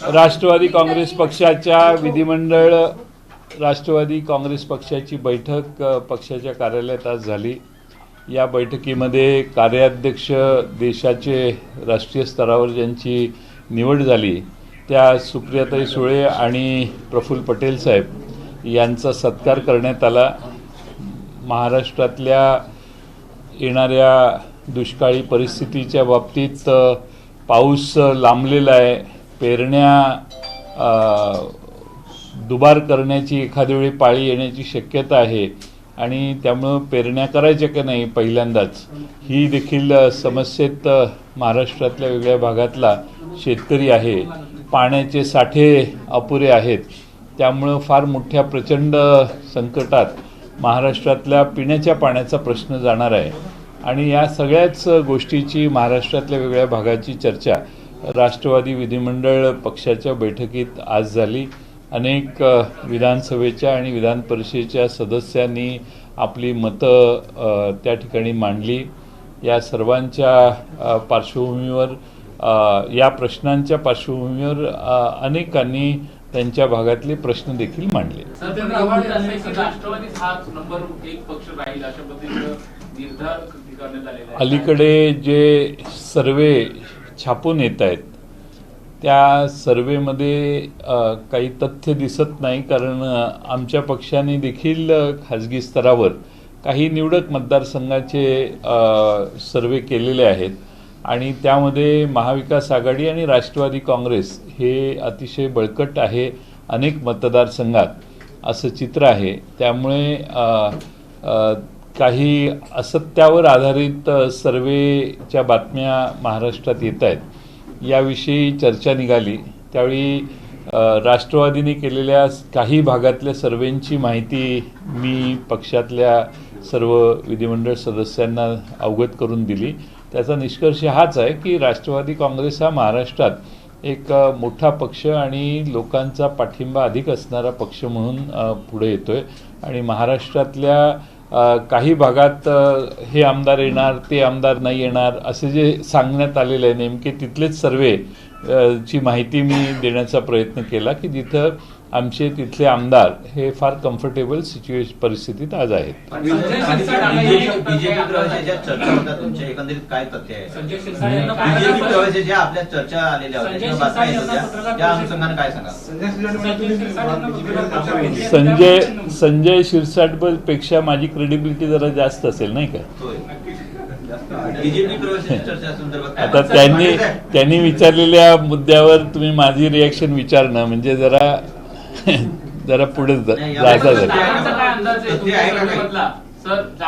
राष्ट्रवादी काँग्रेस पक्षाच्या विधिमंडळ राष्ट्रवादी काँग्रेस पक्षाची बैठक पक्षाच्या कार्यालयात आज झाली। या बैठकीमध्ये कार्याध्यक्ष देशाचे राष्ट्रीय स्तरावर ज्यांची निवड झाली त्या सुप्रियाताई सुळे आणि प्रफुल्ल पटेल साहेब यांचा सत्कार करण्यात आला। महाराष्ट्रातल्या येणाऱ्या दुष्काळी परिस्थितीच्या बाबतीत पाऊस लांबलेला आहे, पेरण्या दुबार करण्याची एखाद्या वेळी पाळी येण्याची शक्यता आहे आणि त्यामुळे पेरण्या करायच्या की नाही पहिल्यांदाच ही देखील समस्येत महाराष्ट्रातल्या वेगळ्या भागातला शेतकरी आहे। पाण्याचे साठे अपुरे आहेत, त्यामुळे फार मोठ्या प्रचंड संकटात महाराष्ट्रातल्या पिण्याच्या पाण्याचा प्रश्न जाणार आहे आणि या सगळ्याच गोष्टीची महाराष्ट्रातल्या वेगळ्या भागाची चर्चा राष्ट्रवादी विधिमंडळ पक्षाच्या बैठकीत आज झाली। अनेक विधानसभेच्या आणि विधान परिषदेच्या सदस्यांनी आपली मतं त्या ठिकाणी मांडली। या सर्वांच्या पार्श्वभूमीवर या प्रश्नांच्या पार्श्वभूमीवर अनेकांनी त्यांच्या भागातले प्रश्न देखील मांडले। अलीकडे जे सर्वे छापून येत आहेत त्या सर्वेमध्ये काही तथ्य दिसत नाही, कारण आमच्या पक्षाने देखील खाजगी स्तरावर काही निवडक मतदारसंघाचे सर्वे केलेले आहेत आणि त्यामध्ये महाविकास आघाडी आणि राष्ट्रवादी काँग्रेस हे अतिशय बळकट आहे अनेक मतदारसंघात असं चित्र आहे। त्यामुळे काही असत्यावर आधारित सर्वेच्या बातम्या महाराष्ट्रात येत आहेत, याविषयी चर्चा निघाली। त्यावेळी राष्ट्रवादीने केलेल्या काही भागातल्या सर्वेंची माहिती मी पक्षातल्या सर्व विधिमंडळ सदस्यांना अवगत करून दिली। त्याचा निष्कर्ष हाच आहे की राष्ट्रवादी काँग्रेस हा महाराष्ट्रात एक मोठा पक्ष आणि लोकांचा पाठिंबा अधिक असणारा पक्ष म्हणून पुढे येतोय आणि महाराष्ट्रातल्या काही भागात हे आमदार येणार ते आमदार नाही येणार असे जे सांगण्यात आलेले आहे, नेमके तिथलेच सर्वे ची माहिती मी देण्याचा प्रयत्न केला की जिथं आमचे तिथले आमदार हे फार कम्फर्टेबल परिस्थितीत आज आहेत। संजय शिरसाट पेक्षा माझी क्रेडिबिलिटी जरा जास्त असेल नाही का? आता त्यांनी विचारलेल्या मुद्द्यावर तुम्ही माझी रिॲक्शन विचारणं म्हणजे जरा पुढे जायचं झालं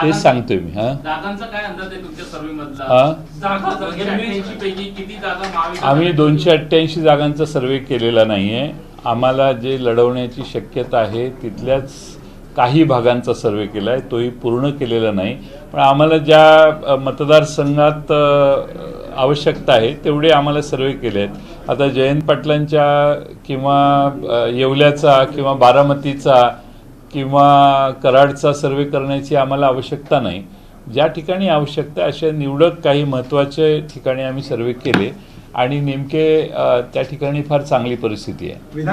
ते सांगतोय मी। आम्ही 288 जागांचा सर्वे केलेला नाहीये। आम्हाला जे लढवण्याची शक्यता आहे तिथल्याच काही भागांचा सर्वे केला आहे, तोही पूर्ण केलेला नाही। पण आम्हाला ज्या मतदारसंघात आवश्यकता आहे तेवढे आम्हाला सर्वे केले आहेत। आता जयंत पाटलांच्या किंवा येवल्याचा किंवा बारामतीचा किंवा कराडचा सर्वे करण्याची आम्हाला आवश्यकता नाही। ज्या ठिकाणी आवश्यकता अशा निवडक काही महत्त्वाचे ठिकाणी आम्ही सर्वे केले आणि नेमके त्या ठिकाणी फार चांगली परिस्थिती आहे।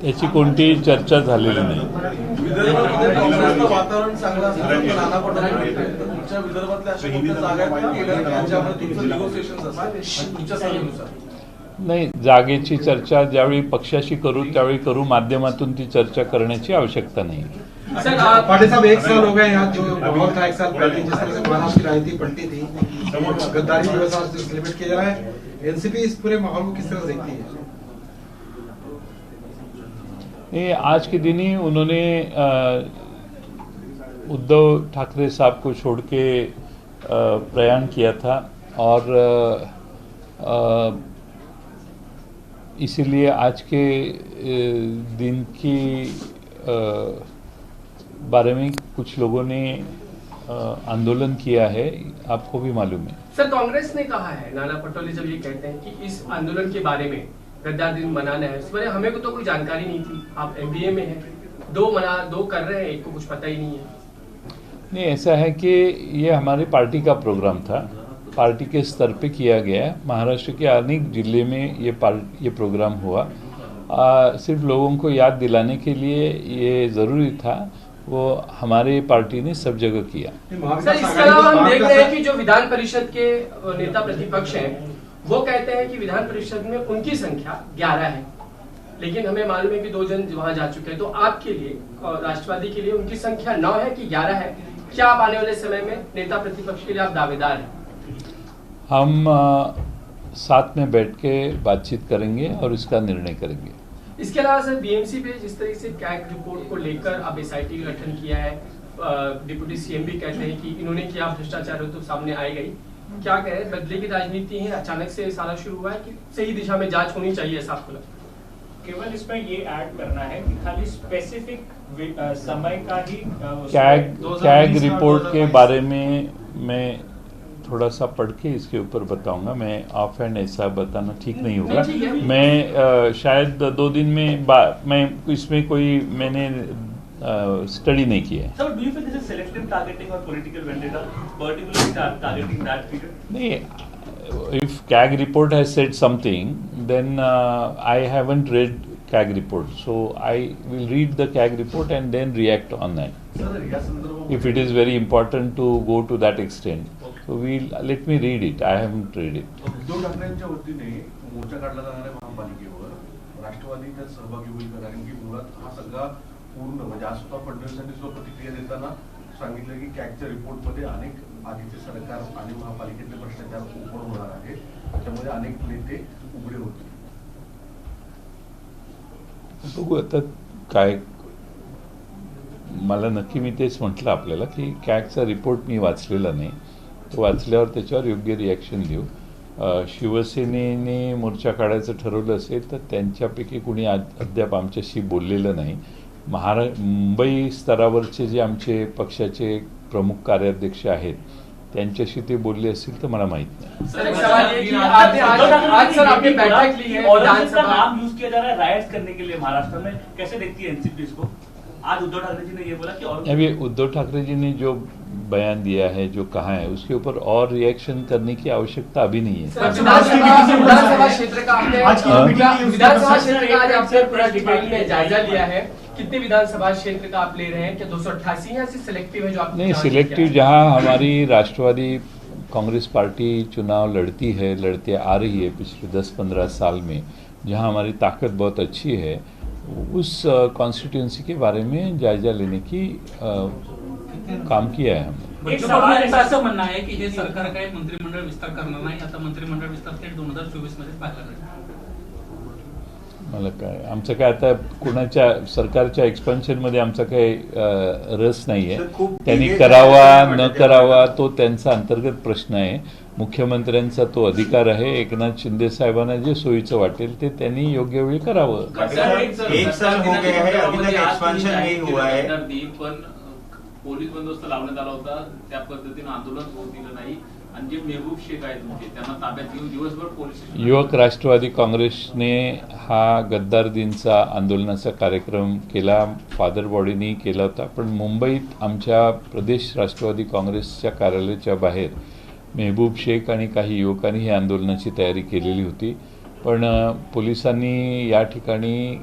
त्याची कोणतीही चर्चा झालेली नाही। नाही, जागेची चर्चा ज्यावेळी पक्षाशी करू त्यावेळी करू, माध्यमातून ती चर्चा करण्याची आवश्यकता नाही। पाटिल साहब 1 साल हो गए यहाँ, जो माहौल था 1 साल पहले जिस तरह से महाराष्ट्र की राजनीति पलटी थी, गद्दारी दिवस आज सेलिब्रेट किया जा रहा है, एनसीपी इस पूरे माहौल को किस तरह से देखती है? आज के दिन ही उन्होंने उद्धव ठाकरे साहब को छोड़ के प्रयाण किया था और इसीलिए आज के दिन की बारे में कुछ लोगों ने आंदोलन किया है, आपको भी मालूम है। सर, कांग्रेस ने कहा है, नाना पटोले जब ये कहते हैं कि इस आंदोलन के बारे में गद्दार दिन मनाना है, इस बारे हमें को तो कोई जानकारी नहीं थी। आप एमबीए में हैं, दो कर रहे हैं, एक को कुछ पता ही नहीं है। नहीं, ऐसा है कि ये हमारी पार्टी का प्रोग्राम था पार्टी के स्तर पे किया गया है। महाराष्ट्र के अनेक जिले में ये प्रोग्राम हुआ। सिर्फ लोगों को याद दिलाने के लिए ये ज़रूरी था, वो हमारे पार्टी ने सब जगह किया। सर, इसके अलावा हम देख रहे हैं कि जो विधान परिषद के नेता प्रतिपक्ष हैं वो कहते हैं कि विधान परिषद में उनकी संख्या 11 है, लेकिन हमें मालूम है कि 2 जन वहां जा चुके हैं। तो आपके लिए और राष्ट्रवादी के लिए उनकी संख्या 9 है कि 11 है? क्या आप आने वाले समय में नेता प्रतिपक्ष के लिए आप दावेदार हैं? हम साथ में बैठ के बातचीत करेंगे और इसका निर्णय करेंगे। इसके अलावा सर, बीएमसी पे जिस तरह से कैग रिपोर्ट को लेकर अब एसआईटी का गठन किया है, डिप्टी सीएम भी कहते हैं कि इन्होंने किया भ्रष्टाचार तो सामने आई गई, क्या कहे, बदले की राजनीति है, अचानक से सारा शुरू हुआ है कि सही दिशा में जांच होनी चाहिए, ऐसा आपको लगता है? केवल इसमें ये ऐड करना है कि खाली स्पेसिफिक समय का ही कैग रिपोर्ट के बारे में मैं थोड़ा सा पढ़ के इसके ऊपर बताऊंगा। मैं ऑफ हैंड ऐसा बताना ठीक नहीं होगा। मैं शायद 2 दिन में मैं इसमें कोई मैंने स्टडी नहीं किया है। Sir, do you think this is selective targeting or political vendetta, particularly targeting that figure? नहीं, if CAG report has said something, then I haven't read CAG report, so I will read the CAG report and then react on that. If it is very important to go to that extent, so let me read it. I haven't read it. Uddhav ठाकरेंच्या वतीने मोर्चा काढला जाणार आहे महापालिकेवर, राष्ट्रवादी त्यात सहभागी होईल का? कारण की मुळात हा सगळा पूर्ण म्हणजे आज स्वतः फडणवीसांनी सुद्धा प्रतिक्रिया देताना सांगितलं की कॅगच्या रिपोर्टमध्ये अनेक आधीचे सरकार आणि महापालिकेतले भ्रष्टाचार उघड होणार आहे, त्याच्यामध्ये अनेक नेते उघडे होतील. बघू आता काय, मला नक्की मी तेच म्हटलं आपल्याला की कॅगचा रिपोर्ट मी वाचलेला नाही, तो वाचल्यावर त्याच्यावर योग्य रिॲक्शन देऊ. शिवसेनेने मोर्चा काढायचं ठरवलं असेल तर त्यांच्यापैकी कुणी अद्याप आमच्याशी बोललेलं नाही. मुंबई स्तरावरचे जे आमचे पक्षाचे प्रमुख कार्याध्यक्ष आहेत त्यांच्याशी ते बोलले असतील तर मला माहित नाही. सर, एक सवाल ये कि आपने आज सर आपने बैठक ली है, विधानसभा का नाम यूज किया जा रहा है राइट्स करने के लिए महाराष्ट्र में, कैसे देखती है एनसीपी इसको? आज उद्धव ठाकरे जी ने ये बोला कि और अभी उद्धव ठाकरे जी ने जो बयान दिया है, जो कहा है, उसके ऊपर और रिएक्शन करने की आवश्यकता अभी नहीं है. विधानसभा क्षेत्र का आपने आज पूरा डिटेल में जायजा लिया है, कितने विधानसभा क्षेत्र का आप ले रहे हैं? क्या 288 या सिलेक्टिव है जो आप? नहीं, सिलेक्टिव जहां हमारी राष्ट्रवादी कांग्रेस पार्टी चुनाव लड़ते आ रही है पिछले 10-15 साल में, जहां हमारी ताकत बहुत अच्छी है, उस कॉन्स्टिट्यूंसी के बारे में जायजा लेने की काम किया है हमने. एक सवाल असं म्हणणं आहे की हे सरकार काही मंत्रिमंडळ विस्तार करणार नाही, आता मंत्रिमंडळ विस्तार थेट 2024 मध्ये पाहायला मिळेल. मला काय, आमचं काय आता कुणाच्या सरकारच्या एक्सपान्शन मध्ये आमचा काही रस नाहीये. त्यांनी करावा न करावा तो त्यांचा अंतर्गत प्रश्न आहे. मुख्यमंत्र्यांचा तो अधिकार आहे. एकनाथ शिंदे साहेबांना जे सोयीचं वाटेल ते त्यांनी योग्य वेळी करावं. एक साल हो गया है, अभी तक एक्सपांशन नहीं हुआ है. पण पोलीस बंदोबस्त लावण्यात आला होता, त्या पद्धतीने आंदोलन होऊ दिलं नाही. आणि जे मेहबूब शेख आहेत तुमचे, त्यांना ताब्यात घेऊन दिवसभर पोलीस युवक राष्ट्रवादी काँग्रेसने हा गद्दार दिनचा आंदोलनाचा कार्यक्रम केला, फादर बॉडीनी केला होता. पण मुंबईत आमच्या प्रदेश राष्ट्रवादी काँग्रेसच्या कार्यालयाच्या बाहेर मेहबूब शेख आणि काही युवकांनी ही आंदोलनाची तयारी केलेली होती. पण पोलिसांनी या ठिकाणी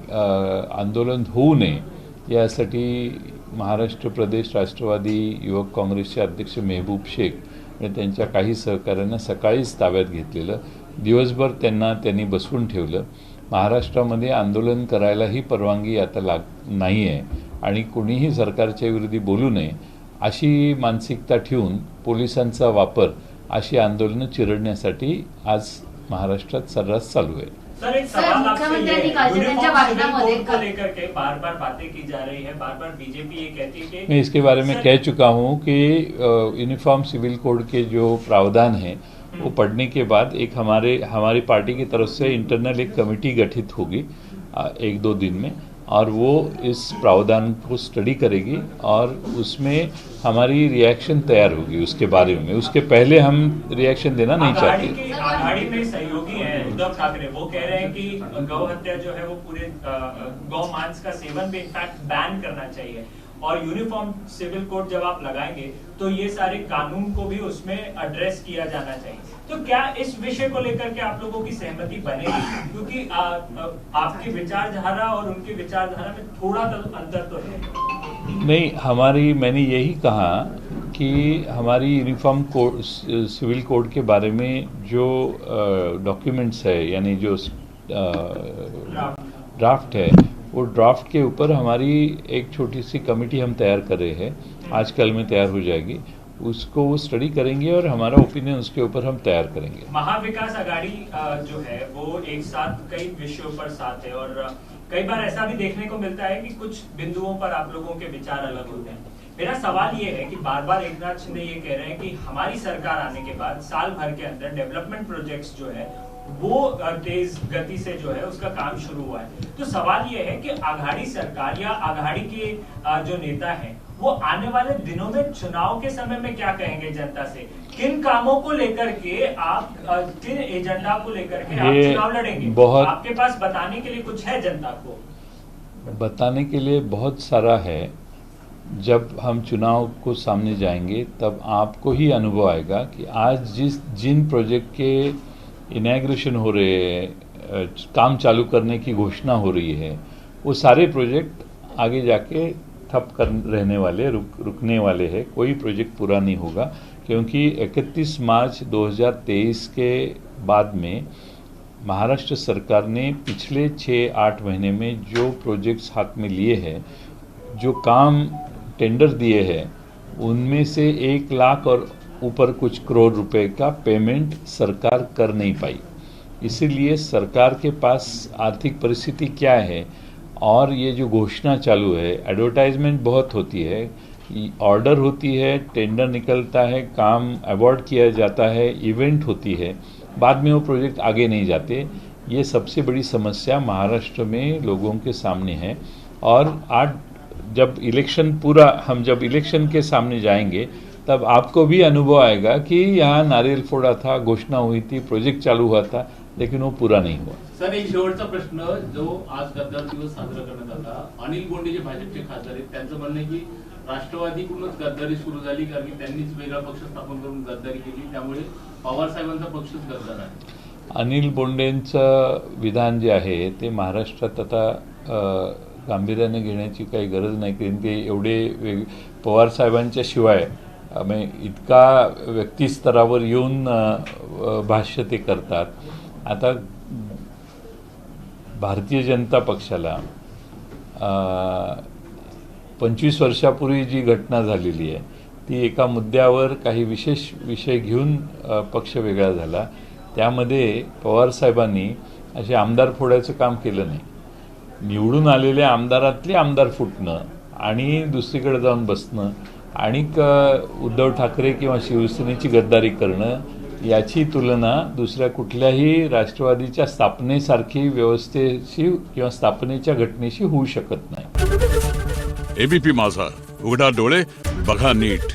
आंदोलन होऊ नये यासाठी महाराष्ट्र प्रदेश राष्ट्रवादी युवक काँग्रेसचे अध्यक्ष मेहबूब शेख आणि त्यांच्या काही सहकाऱ्यांना सकाळीच ताब्यात घेतलेलं. दिवसभर त्यांनी बसवून ठेवलं. महाराष्ट्रामध्ये आंदोलन करायलाही परवानगी आता नाही आहे आणि कुणीही सरकारच्या विरोधी बोलू नये अशी मानसिकता ठेवून पोलिसांचा वापर अशी आंदोलनं चिरडण्यासाठी आज महाराष्ट्रात सर्रास चालू आहे. सर, एक सवाल आपसे को लेकर के बार बार बातें की जा रही है, बार बार बीजेपी ये कहती है कि मैं इसके बारे में कह चुका हूं कि यूनिफॉर्म सिविल कोड के जो प्रावधान हैं वो पढ़ने के बाद एक हमारी पार्टी की तरफ से इंटरनल एक कमेटी गठित होगी 1-2 दिन में, और वो इस प्रावधान को स्टडी करेगी और उसमें हमारी रिएक्शन तैयार होगी उसके बारे में. उसके पहले हम रिएक्शन देना नहीं चाहते. आघाड़ी में सहयोगी हैं उद्धव ठाकरे, वो कह रहे हैं कि गौ हत्या जो है वो पूरे गौ मांस का सेवन भी इनफैक्ट बैन करना चाहिए. और यूनिफॉर्म सिविल कोड जब आप लगाएंगे तो ये सारे कानून को भी उसमें एड्रेस किया जाना चाहिए। तो क्या इस विषय को लेकर के आप लोगों की सहमति बनेगी? क्योंकि आपकी विचारधारा और उनकी विचारधारा में थोड़ा तो अंतर तो है। नहीं, मैंने यही कहा कि हमारी यूनिफॉर्म कोड सिविल कोड के बारे में जो डॉक्यूमेंट्स है, यानी जो ड्राफ्ट है, वो ड्राफ्ट के ऊपर हमारी एक छोटी सी कमेटी हम तैयार कर रहे हैं, आज कल में तैयार हो जाएगी, उसको वो स्टडी करेंगे और हमारा ओपिनियन उसके ऊपर हम तैयार करेंगे। महाविकास आघाड़ी जो है वो एक साथ कई विषयों पर साथ है और कई बार ऐसा भी देखने को मिलता है कि कुछ बिंदुओं पर आप लोगों के विचार अलग होते हैं। मेरा सवाल ये है कि बार बार एकनाथ शिंदे ये कह रहे हैं कि हमारी सरकार आने के बाद साल भर के अंदर डेवलपमेंट प्रोजेक्ट्स जो है वो तेज गति से जो है उसका काम शुरू हुआ है। तो सवाल ये है कि आघाड़ी सरकार या आघाड़ी के जो नेता हैं वो आने वाले दिनों में चुनाव के समय में क्या कहेंगे जनता से? किन कामों को लेकर के आप, किन एजेंडा को लेकर के आप चुनाव लड़ेंगे? आपके पास बताने के लिए कुछ है जनता को? बताने के लिए बहुत सारा है। जब हम चुनाव को सामने जाएंगे तब आपको ही अनुभव आएगा कि आज जिन प्रोजेक्ट के इनॉग्रेशन हो रहे हैं, काम चालू करने की घोषणा हो रही है, वो सारे प्रोजेक्ट आगे जाके ठप कर रहने वाले, रुकने वाले हैं। कोई प्रोजेक्ट पूरा नहीं होगा, क्योंकि 31 मार्च 2023 के बाद में महाराष्ट्र सरकार ने पिछले 6-8 महीने में जो प्रोजेक्ट्स हाथ में लिए हैं, जो काम टेंडर दिए हैं, उनमें से 1 लाख और ऊपर कुछ करोड़ रुपए का पेमेंट सरकार कर नहीं पाई। इसीलिए सरकार के पास आर्थिक परिस्थिति क्या है, और ये जो घोषणा चालू है, एडवर्टाइजमेंट बहुत होती है, ऑर्डर होती है, टेंडर निकलता है, काम अवार्ड किया जाता है, इवेंट होती है, बाद में वो प्रोजेक्ट आगे नहीं जाते। ये सबसे बड़ी समस्या महाराष्ट्र में लोगों के सामने है। और आज जब इलेक्शन के सामने जाएंगे तब आपको भी अनुभव आएगा कि यहाँ नारियल फोड़ा था, घोषणा हुई थी, प्रोजेक्ट चालू हुआ था, लेकिन वो पूरा नहीं हुआ। सर, एक शेवटचा प्रश्न, जो आज गद्दार दिवस साजरा करण्यात आला, अनिल बोंडे जे भाजपचे खासदार आहेत त्यांचं म्हणणं आहे की राष्ट्रवादीकडूनच गद्दारी सुरू झाली, कारण की त्यांनीच वेगळा पक्ष स्थापन करून गद्दारी केली, त्यामुळे पवार साहेबांचा पक्षच गद्दार आहे। अनिल बोंडेंचं विधान जे आहे ते महाराष्ट्रात आता गांभीर्याने घेण्याची काही गरज नाही, कारण ते एवढे पवार साहेबांच्या शिवाय इतका व्यक्तिस्तरावर येऊन भाष्य ते करतात। आता भारतीय जनता पक्षाला 25 वर्षापूर्वी जी घटना झालेली आहे, ती एका मुद्द्यावर काही विशेष विषय घेऊन पक्ष वेगळा झाला। त्यामध्ये पवार साहेबांनी असे आमदार फोडायचं काम केलं नाही। निवडून आलेल्या आमदारातले आमदार फुटणं आणि दुसरीकडे जाऊन बसणं आणि उद्धव ठाकरे किंवा शिवसेनेची गद्दारी करणं, याची तुलना दुसऱ्या कुठल्याही राष्ट्रवादीच्या स्थापनेसारखी व्यवस्थेशी किंवा स्थापनेच्या घटनेशी होऊ शकत नाही। एबीपी माझा, उघडा डोळे बघा नीट।